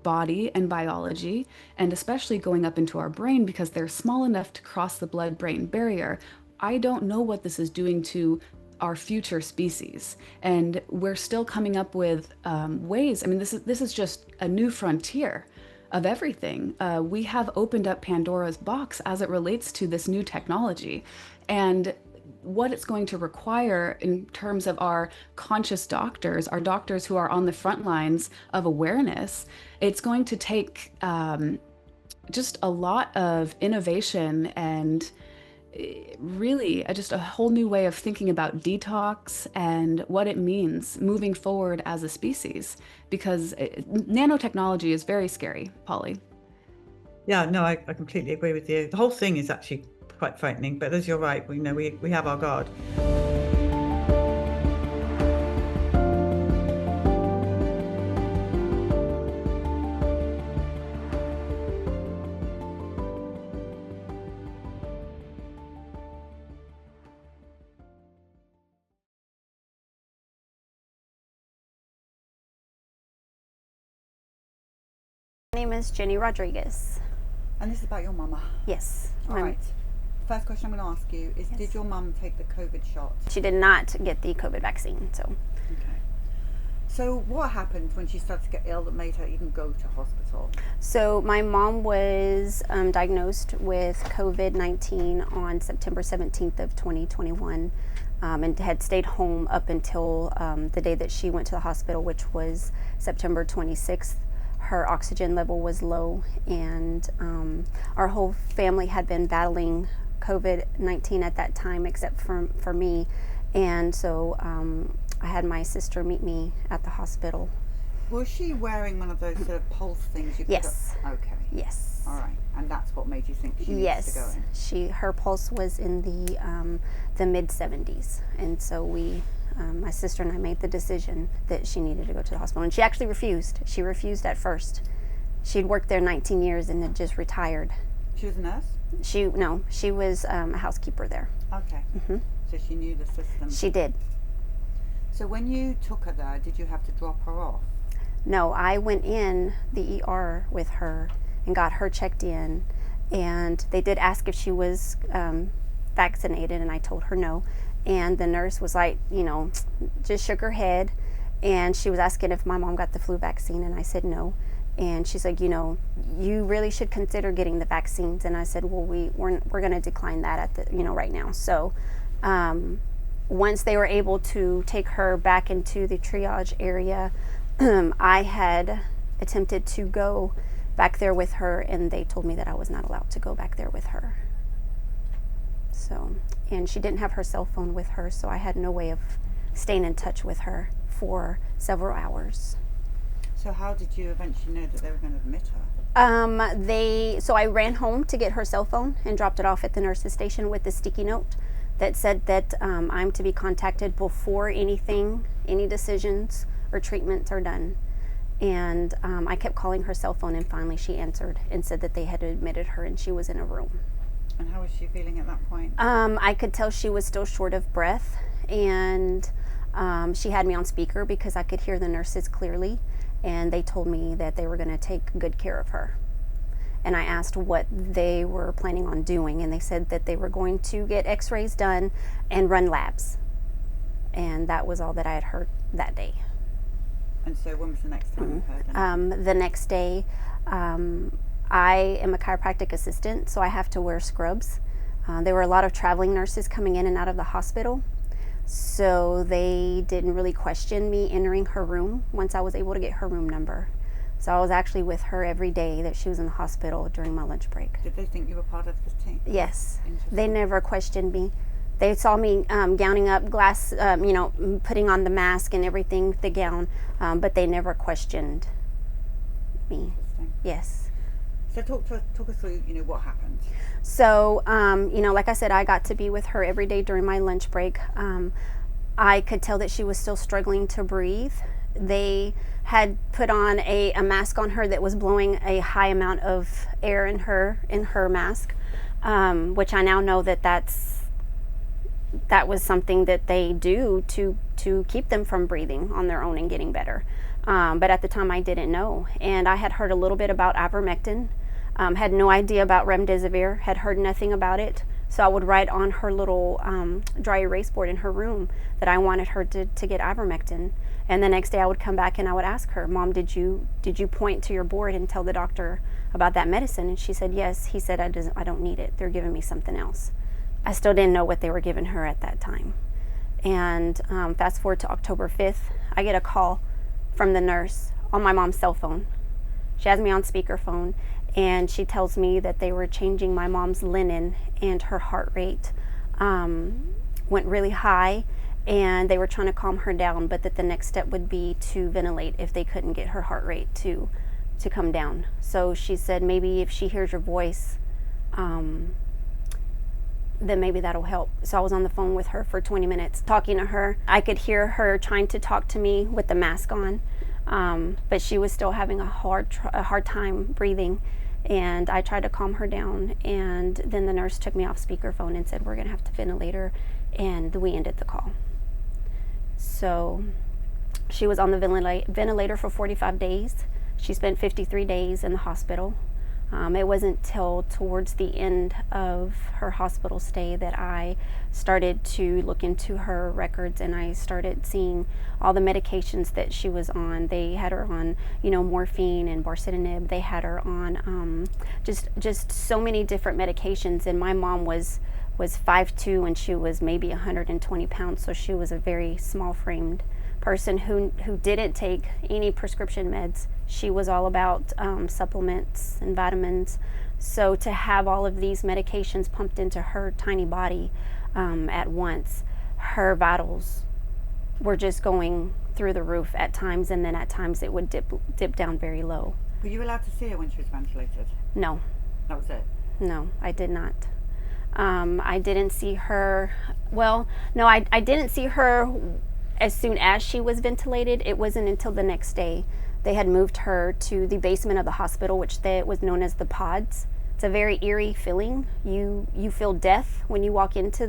body and biology, and especially going up into our brain because they're small enough to cross the blood-brain barrier, I don't know what this is doing to our future species. And we're still coming up with ways. I mean, this is just a new frontier of everything. We have opened up Pandora's box as it relates to this new technology. And what it's going to require in terms of our conscious doctors, our doctors who are on the front lines of awareness, it's going to take just a lot of innovation and really just a whole new way of thinking about detox and what it means moving forward as a species, because nanotechnology is very scary, Polly. Yeah, no, I completely agree with you. The whole thing is actually quite frightening, but as you're right, we have our guard. My name is Jenny Rodriguez. And this is about your mama. Yes. All right. First question I'm going to ask you is, Yes. Did your mum take the COVID shot? She did not get the COVID vaccine, so. Okay. So what happened when she started to get ill that made her even go to hospital? So my mom was diagnosed with COVID-19 on September 17th of 2021 and had stayed home up until the day that she went to the hospital, which was September 26th. Her oxygen level was low, and our whole family had been battling COVID-19 at that time, except for me. And so I had my sister meet me at the hospital. Was she wearing one of those sort of pulse things you Yes. put up? Okay. Yes. All right. And that's what made you think she needs to go in? Her pulse was in the mid 70s, and so my sister and I made the decision that she needed to go to the hospital, and she actually refused. She refused at first. She'd worked there 19 years and had just retired. She was a nurse? She was a housekeeper there. Okay. Mm-hmm. So she knew the system. She did. So when you took her there, did you have to drop her off? No, I went in the ER with her and got her checked in, and they did ask if she was vaccinated, and I told her no. And the nurse was like, just shook her head, and she was asking if my mom got the flu vaccine, and I said no. And she's like, you really should consider getting the vaccines. And I said, well, we're going to decline that at the right now. So once they were able to take her back into the triage area, I had attempted to go back there with her, and they told me that I was not allowed to go back there with her. So, and she didn't have her cell phone with her, so I had no way of staying in touch with her for several hours. So how did you eventually know that they were going to admit her? So I ran home to get her cell phone and dropped it off at the nurse's station with a sticky note that said that I'm to be contacted before any decisions or treatments are done. And I kept calling her cell phone, and finally she answered and said that they had admitted her and she was in a room. And how was she feeling at that point? I could tell she was still short of breath, and she had me on speaker because I could hear the nurses clearly, and they told me that they were going to take good care of her. And I asked what they were planning on doing, and they said that they were going to get x-rays done and run labs. And that was all that I had heard that day. And so when was the next time you heard them? The next day, I am a chiropractic assistant, so I have to wear scrubs. There were a lot of traveling nurses coming in and out of the hospital, so they didn't really question me entering her room once I was able to get her room number. So I was actually with her every day that she was in the hospital during my lunch break. Did they think you were part of this team? Yes, they never questioned me. They saw me gowning up, putting on the mask and everything, the gown, but they never questioned me. Yes. So talk us through, what happened. So, like I said, I got to be with her every day during my lunch break. I could tell that she was still struggling to breathe. They had put on a mask on her that was blowing a high amount of air in her mask, which I now know that was something that they do to keep them from breathing on their own and getting better. But at the time I didn't know. And I had heard a little bit about ivermectin, had no idea about remdesivir, had heard nothing about it. So I would write on her little dry erase board in her room that I wanted her to get ivermectin. And the next day I would come back and I would ask her, Mom, did you point to your board and tell the doctor about that medicine? And she said, yes. He said, I don't need it. They're giving me something else. I still didn't know what they were giving her at that time. And fast forward to October 5th, I get a call from the nurse on my mom's cell phone. She has me on speakerphone, and she tells me that they were changing my mom's linen, and her heart rate went really high, and they were trying to calm her down, but that the next step would be to ventilate if they couldn't get her heart rate to come down. So she said maybe if she hears your voice, then maybe that'll help. So I was on the phone with her for 20 minutes talking to her. I could hear her trying to talk to me with the mask on, but she was still having a hard time breathing, and I tried to calm her down, and then the nurse took me off speakerphone and said we're gonna have to ventilate her, and we ended the call. So she was on the ventilator for 45 days. She spent 53 days in the hospital. It wasn't till towards the end of her hospital stay that I started to look into her records, and I started seeing all the medications that she was on. They had her on, morphine and baricitinib. They had her on just so many different medications. And my mom was 5'2", and she was maybe 120 pounds, so she was a very small-framed person who didn't take any prescription meds. She was all about supplements and vitamins. So to have all of these medications pumped into her tiny body at once, her vitals were just going through the roof at times, and then at times it would dip down very low. Were you allowed to see her when she was ventilated? No. That was it? No, I did not. I didn't see her, I didn't see her as soon as she was ventilated. It wasn't until the next day. They had moved her to the basement of the hospital, which was known as the pods. It's a very eerie feeling. You feel death when you walk into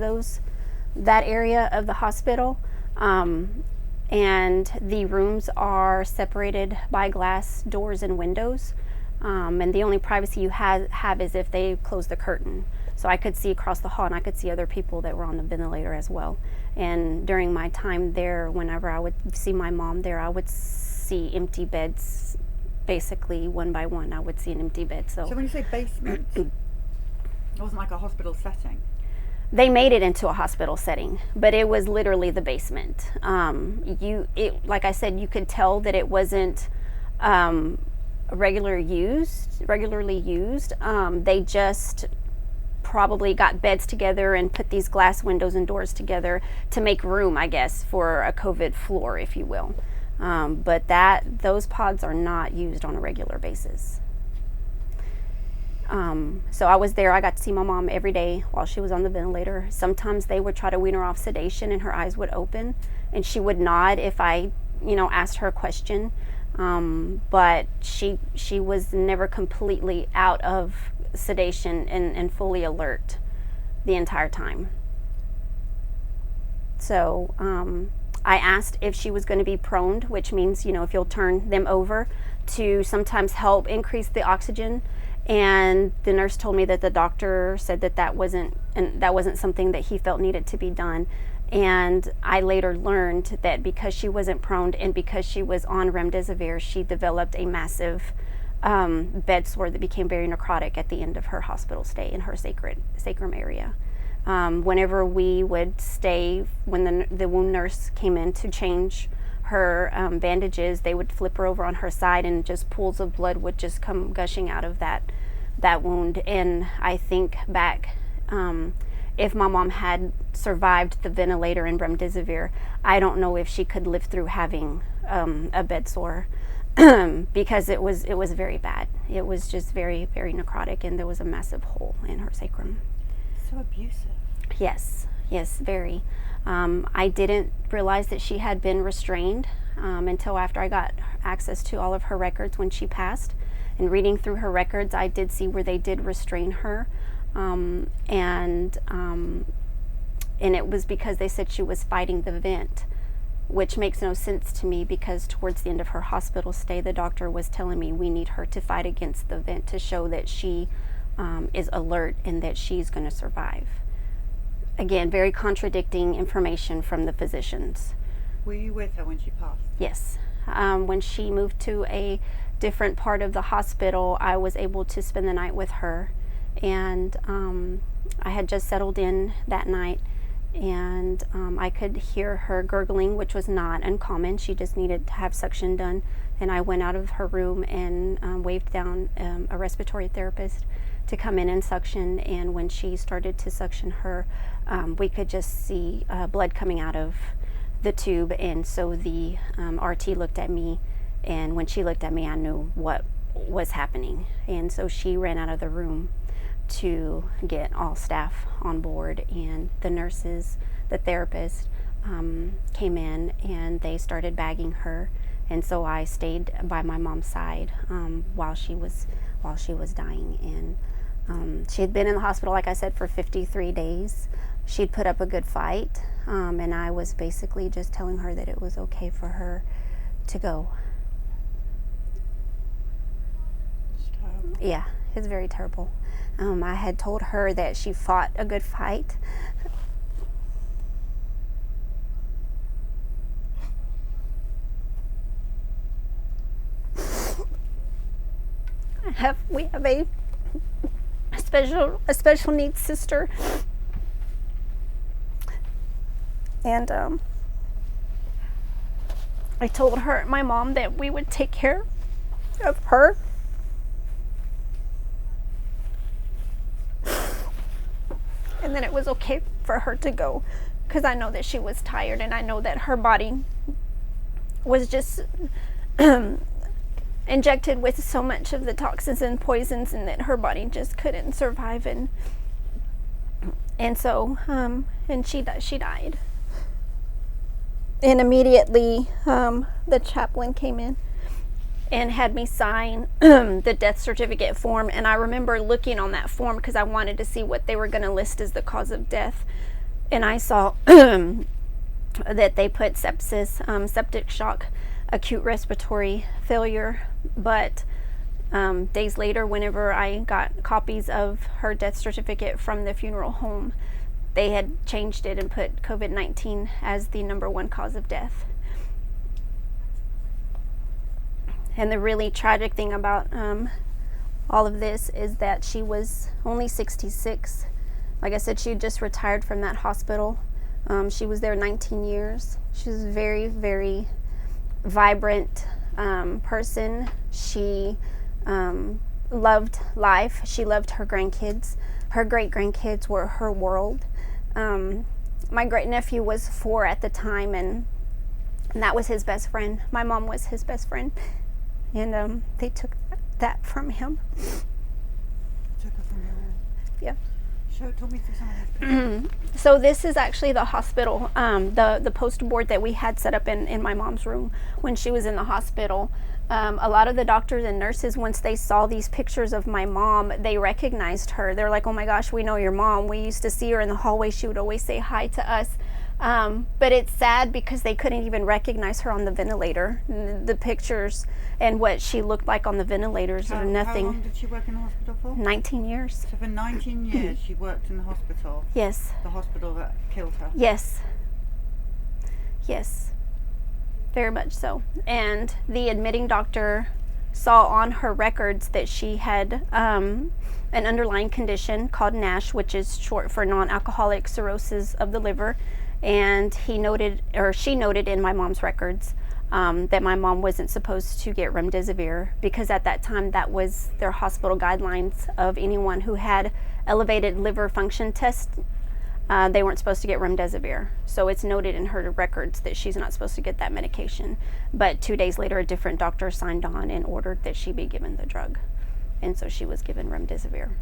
that area of the hospital. And the rooms are separated by glass doors and windows. And the only privacy you have is if they close the curtain. So I could see across the hall, and I could see other people that were on the ventilator as well. And during my time there, whenever I would see my mom there, I would see empty beds, basically one by one. I would see an empty bed. So when you say basement, it wasn't like a hospital setting? They made it into a hospital setting, but it was literally the basement. Like I said, you could tell that it wasn't regularly used. They just probably got beds together and put these glass windows and doors together to make room, I guess, for a COVID floor, if you will. But those pods are not used on a regular basis. So I was there. I got to see my mom every day while she was on the ventilator. Sometimes they would try to wean her off sedation, and her eyes would open, and she would nod if I, asked her a question. But she was never completely out of sedation and fully alert the entire time. So I asked if she was going to be proned, which means, if you'll turn them over to sometimes help increase the oxygen. And the nurse told me that the doctor said that wasn't something that he felt needed to be done. And I later learned that because she wasn't proned and because she was on remdesivir, she developed a massive bed sore that became very necrotic at the end of her hospital stay in her sacrum area. Whenever we would stay, when the wound nurse came in to change her bandages, they would flip her over on her side, and just pools of blood would just come gushing out of that wound. And I think back, if my mom had survived the ventilator and remdesivir, I don't know if she could live through having a bed sore because it was very bad. It was just very, very necrotic, and there was a massive hole in her sacrum. So abusive. Yes, very. I didn't realize that she had been restrained until after I got access to all of her records when she passed. And reading through her records, I did see where they did restrain her. And it was because they said she was fighting the vent, which makes no sense to me, because towards the end of her hospital stay, the doctor was telling me we need her to fight against the vent to show that she is alert and that she's going to survive. Again, very contradicting information from the physicians. Were you with her when she passed? Yes. When she moved to a different part of the hospital, I was able to spend the night with her. And I had just settled in that night, and I could hear her gurgling, which was not uncommon. She just needed to have suction done, and I went out of her room and waved down a respiratory therapist to come in and suction. And when she started to suction her, we could just see blood coming out of the tube. And so the RT looked at me, and when she looked at me, I knew what was happening. And so she ran out of the room to get all staff on board, and the nurses, the therapist, came in and they started bagging her. And so I stayed by my mom's side while she was dying. And she had been in the hospital, like I said, for 53 days. She'd put up a good fight, and I was basically just telling her that it was okay for her to go. It's terrible. Yeah, it's very terrible. I had told her that she fought a good fight. We have a special needs sister, and I told her, my mom, that we would take care of her. And then it was okay for her to go, because I know that she was tired, and I know that her body was just injected with so much of the toxins and poisons, and that her body just couldn't survive. And so and she died. And immediately the chaplain came in and had me sign the death certificate form. And I remember looking on that form because I wanted to see what they were going to list as the cause of death. And I saw that they put sepsis, septic shock, acute respiratory failure. But days later, whenever I got copies of her death certificate from the funeral home, they had changed it and put COVID-19 as the #1 cause of death. And the really tragic thing about all of this is that she was only 66. Like I said, she had just retired from that hospital. She was there 19 years. She was a very, very vibrant person. She loved life. She loved her grandkids. Her great-grandkids were her world. My great-nephew was 4 at the time, and that was his best friend. My mom was his best friend. And they took that from him. Took it from you. Yeah. Talk me through some of this picture. So this is actually the hospital, the poster board that we had set up in my mom's room when she was in the hospital. A lot of the doctors and nurses, once they saw these pictures of my mom, they recognized her. They're like, "Oh my gosh, we know your mom. We used to see her in the hallway. She would always say hi to us." But it's sad because they couldn't even recognize her on the ventilator. The pictures and what she looked like on the ventilators are nothing. How long did she work in the hospital for? 19 years. So for 19 years she worked in the hospital. Yes. The hospital that killed her. Yes. Yes. Very much so. And the admitting doctor saw on her records that she had an underlying condition called NASH, which is short for non-alcoholic cirrhosis of the liver. And she noted in my mom's records that my mom wasn't supposed to get remdesivir, because at that time that was their hospital guidelines of anyone who had elevated liver function test. They weren't supposed to get remdesivir. So it's noted in her records that she's not supposed to get that medication. But 2 days later, a different doctor signed on and ordered that she be given the drug. And so she was given remdesivir.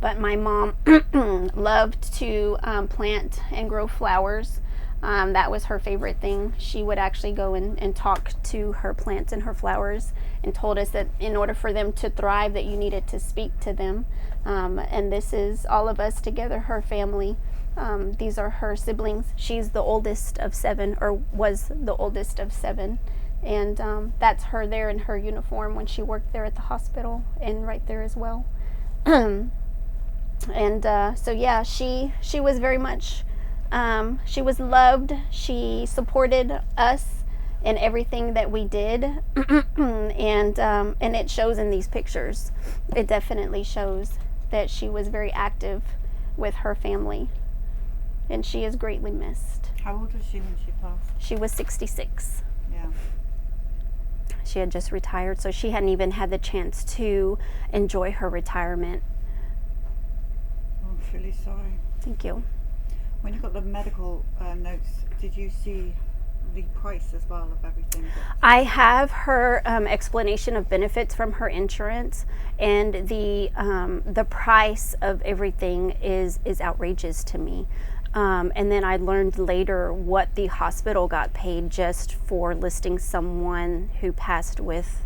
But my mom loved to plant and grow flowers. That was her favorite thing. She would actually go and talk to her plants and her flowers, and told us that in order for them to thrive, that you needed to speak to them. And this is all of us together, her family. These are her siblings. She's the oldest of 7, or was the oldest of 7. And that's her there in her uniform when she worked there at the hospital, and right there as well. And so yeah, she was very much, she was loved. She supported us in everything that we did. And it shows in these pictures. It definitely shows that she was very active with her family. and she is greatly missed. How old was she when she passed? She was 66. Yeah. She had just retired, so she hadn't even had the chance to enjoy her retirement. I'm really sorry. Thank you. When you got the medical notes, did you see the price as well of everything? I have her explanation of benefits from her insurance, and the price of everything is outrageous to me. And then I learned later what the hospital got paid just for listing someone who passed with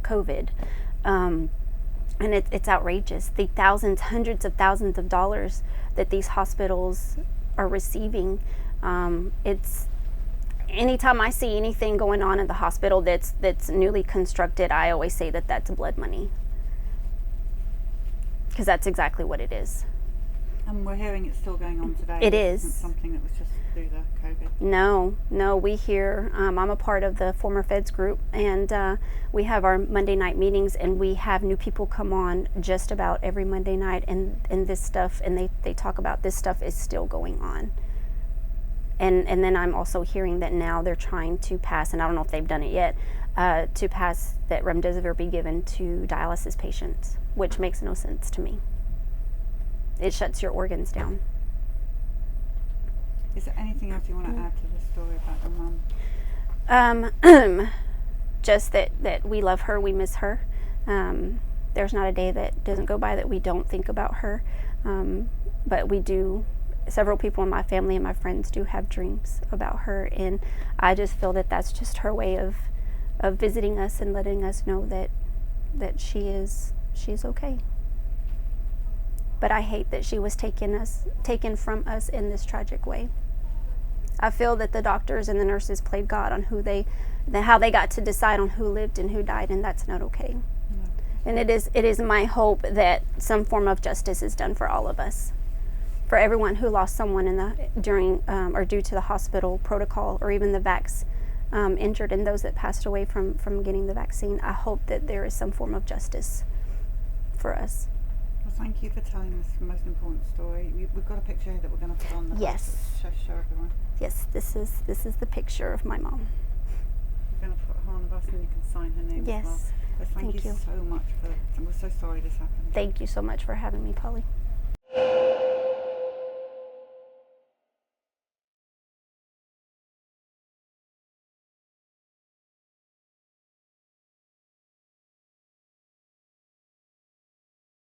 COVID. And it's outrageous. The thousands, hundreds of thousands of dollars that these hospitals are receiving. It's anytime I see anything going on in the hospital that's newly constructed, I always say that that's blood money, because that's exactly what it is. And we're hearing it's still going on today. It This is. isn't something that was just through the COVID. No, we hear, I'm a part of the former feds group, and we have our Monday night meetings, and we have new people come on just about every Monday night, and this stuff, and they talk about this stuff is still going on. And then I'm also hearing that now they're trying to pass, and I don't know if they've done it yet, to pass that remdesivir be given to dialysis patients, which makes no sense to me. It shuts your organs down. Is there anything else you want to add to the story about your mum? Just that we love her, we miss her. There's not a day that doesn't go by that we don't think about her. But we do, several people in my family and my friends do have dreams about her, and I just feel that that's just her way of visiting us and letting us know that she's okay. But I hate that she was taken from us in this tragic way. I feel that the doctors and the nurses played God on how they got to decide on who lived and who died, and that's not okay. No. And it is my hope that some form of justice is done for all of us, for everyone who lost someone during or due to the hospital protocol, or even the vax injured, and those that passed away from getting the vaccine. I hope that there is some form of justice for us. Well, thank you for telling this most important story. We've got a picture here that we're going to put on the Yes. Show everyone. Yes, this is the picture of my mom. We're going to put her on the bus, and you can sign her name as well. Yes. But thank you so much and we're so sorry this happened. Thank you so much for having me, Polly.